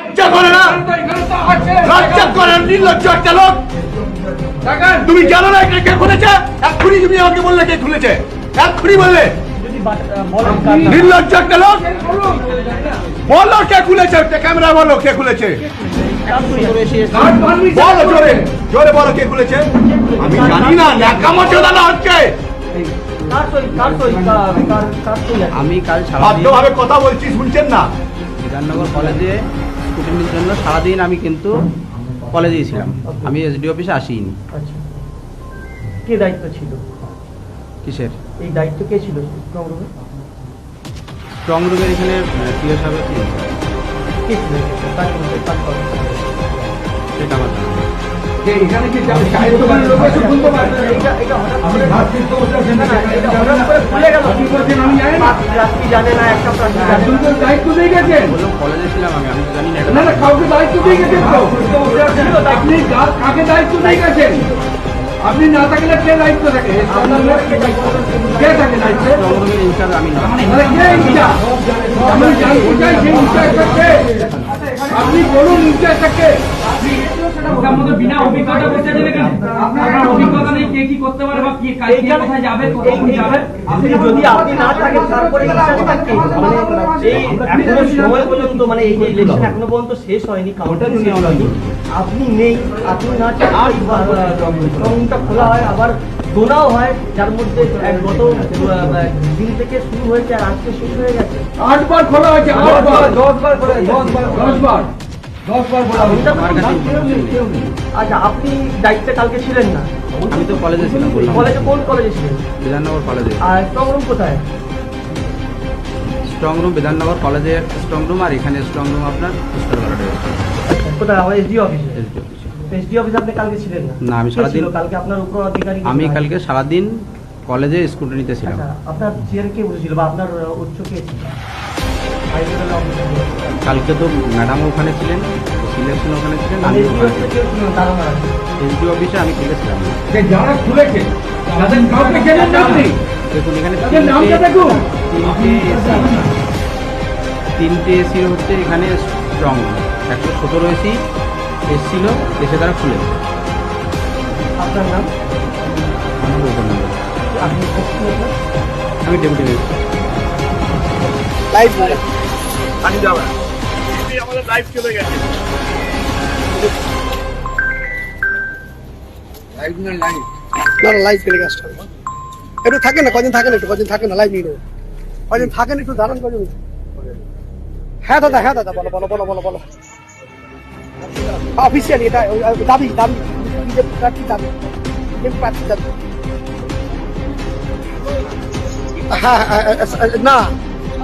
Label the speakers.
Speaker 1: লজ্জা করে না, লজ্জা করেন নির্লজ্জ একটা লোক। তুমি জানো না এটা কে খুলেছে? এক্ষুনি তুমি আমাকে বললে কে খুলেছে, এক্ষুনি বললে। নির্লজ্জ একটা লোক, বলো কে খুলেছে, ক্যামেরা বলো কে খুলেছে, বলো জোরে জোরে বলো কে খুলেছে। আমি জানি না, ন্যাকামো চোদানো হচ্ছে।
Speaker 2: আমি কাল
Speaker 1: ভাবে কথা বলছি, শুনছেন না?
Speaker 2: বিধাননগর কলেজে স্কুটিনির জন্য সারাদিন আমি কিন্তু কলেজেই ছিলাম, আমি এসডি অফিসে আসিনি।
Speaker 3: আচ্ছা, কে দায়িত্ব ছিল?
Speaker 2: কিসের
Speaker 3: এই দায়িত্ব কে ছিল স্ট্রং রুমে?
Speaker 2: স্ট্রং রুমের এখানে প্রিয় সাহেব
Speaker 3: কে ছিল? কাজ করে
Speaker 2: সেটা আমার জানা নেই।
Speaker 1: এখানে কি সাহিত্য লোক এসে বলতে পারে?
Speaker 3: এটা হঠাৎ করে খুলে গেল। রাত্রি জানে না, একটা প্রার্থী
Speaker 1: দায়িত্ব দিয়ে গেছেন।
Speaker 2: বললাম কলেজে ছিলাম আমি তো জানি না।
Speaker 1: না না, কাউকে দায়িত্ব দিয়ে গেছেন তো। আপনি কাকে দায়িত্ব দিয়ে গেছেন? আপনি না থাকলে কে দায়িত্ব থাকে? কে থাকে দায়িত্বে?
Speaker 2: স্ট্রং রুমের ইনচার্জ আমি না।
Speaker 1: কে ইনচার্জ? আমি জানতে চাই যে ইনচার্জটা কে। আপনি বলুন ইনচার্জটা কে।
Speaker 4: ওটার মধ্যে বিনা অভিজ্ঞতা করতে দেবে কেন? আপনার অভিজ্ঞতা নেই কে কি করতে পারে বা কে কোথায় যাবে, কখন যাবে।
Speaker 3: আপনি যদি আপনি না থাকেন তারপরে এই এখনো সময় পর্যন্ত মানে এই ইলেকশন এখনো পর্যন্ত শেষ হয়নি, কাউন্টার শেষ হয়নি, আপনি নেই, আপনি না রুমটা খোলা হয়, আবার দোনাও হয়, যার মধ্যে গত দিন থেকে শুরু হয়েছে আর আজকে শেষ হয়ে গেছে।
Speaker 1: 8 বার খোলা হয়েছে, 8 বার, 10 বার খোলা হয়েছে, 10 বার
Speaker 3: আচ্ছা, আপনি দায়িত্বে কালকে ছিলেন না?
Speaker 2: আমি তো কলেজে ছিলাম। বললাম
Speaker 3: কলেজে, কোন কলেজে ছিলেন?
Speaker 2: বিধাননগর কলেজে।
Speaker 3: আর স্ট্রং রুম কোথায়?
Speaker 2: স্ট্রং রুম বিধাননগর কলেজের স্ট্রং রুম, আর এখানে স্ট্রং রুম আপনার
Speaker 3: কোথায়? আমার এসডি অফিসে।
Speaker 2: এসডি অফিসে।
Speaker 3: এসডি অফিসে আপনি কালকে ছিলেন না?
Speaker 2: না, আমি
Speaker 3: কে
Speaker 2: সারাদিন
Speaker 3: ছিল কালকে আপনার উপর অধিকারী?
Speaker 2: আমি কালকে সারাদিন কলেজে স্কুটিনিতে ছিলাম।
Speaker 3: আচ্ছা, আপনার চেয়ার কে বসেছিল বা আপনার উচ্চ কে ছিল?
Speaker 2: কালকে তো ম্যাডাম ওখানে ছিলেন, সিলেকশন ওখানে ছিলেন, আমি এসডি অফিসে আমি খুলেছিলাম।
Speaker 1: যারা খুলেছে তাদের কাউকে চেনেন না আপনি?
Speaker 2: দেখুন এখানে
Speaker 1: তাদের নামটা দেখুন।
Speaker 2: তিনটে এসি হচ্ছে এখানে স্ট্রং, 117 এসি এসছিল, এসে তারা খুলে।
Speaker 3: আপনার নাম?
Speaker 2: আমার ওপর নম্বর।
Speaker 3: আপনি
Speaker 2: আমি ডেপুটি ম্যাজিস্ট্রেট।
Speaker 3: লাইভ
Speaker 1: পানি যাবে আমাদের লাইভ চলে গেছে। লাইভ না লাইভ
Speaker 5: না লাইভ টেলিকাস্ট হবে। একটু থাকেন না, কদিন থাকেন, একটু কদিন থাকেন না, লাইভ নিয়ে নেবো। কদিন থাকেন একটু ধারণ করুন। হ্যাঁ দাদা, হ্যাঁ দাদা, বলো বলো বলো বলো বলো। অফিসিয়ালি এটা দাবি দাবি বিজেপি প্রার্থী দাবি, বিজেপি প্রার্থী দাবি। হ্যাঁ না